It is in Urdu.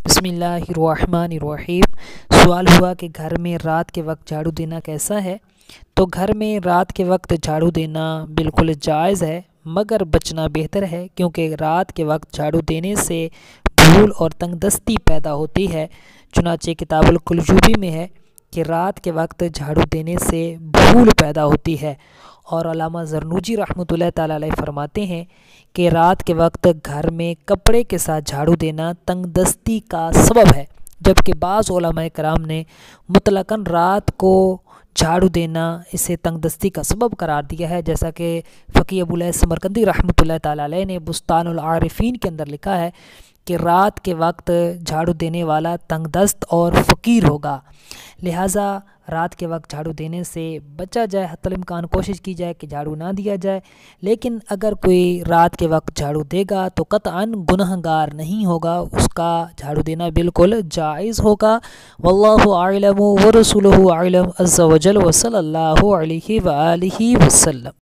بسم اللہ الرحمن الرحیم۔ سوال ہوا کہ گھر میں رات کے وقت جھاڑو دینا کیسا ہے؟ تو گھر میں رات کے وقت جھاڑو دینا بالکل جائز ہے، مگر بچنا بہتر ہے، کیونکہ رات کے وقت جھاڑو دینے سے بھول اور تنگ دستی پیدا ہوتی ہے۔ چنانچہ کتاب القلجوبی میں ہے کہ رات کے وقت جھاڑو دینے سے بھول پیدا ہوتی ہے، اور علامہ زرنوجی رحمۃ اللہ تعالیٰ علیہ فرماتے ہیں کہ رات کے وقت گھر میں کپڑے کے ساتھ جھاڑو دینا تنگ دستی کا سبب ہے، جبکہ بعض علماء کرام نے مطلقاً رات کو جھاڑو دینا اسے تنگ دستی کا سبب قرار دیا ہے، جیسا کہ فقی ابوالحسن سمرقندی رحمۃ اللہ تعالیٰ علیہ نے بستان العارفین کے اندر لکھا ہے کہ رات کے وقت جھاڑو دینے والا تنگ دست اور فقیر ہوگا، لہٰذا رات کے وقت جھاڑو دینے سے بچا جائے، حتی الامکان کوشش کی جائے کہ جھاڑو نہ دیا جائے۔ لیکن اگر کوئی رات کے وقت جھاڑو دے گا تو قطعاً گناہ گار نہیں ہوگا، اس کا جھاڑو دینا بالکل جائز ہوگا۔ واللہ اعلم ورسولہ اعلم عز وجل، وصلی اللہ علیہ وآلہ وسلم۔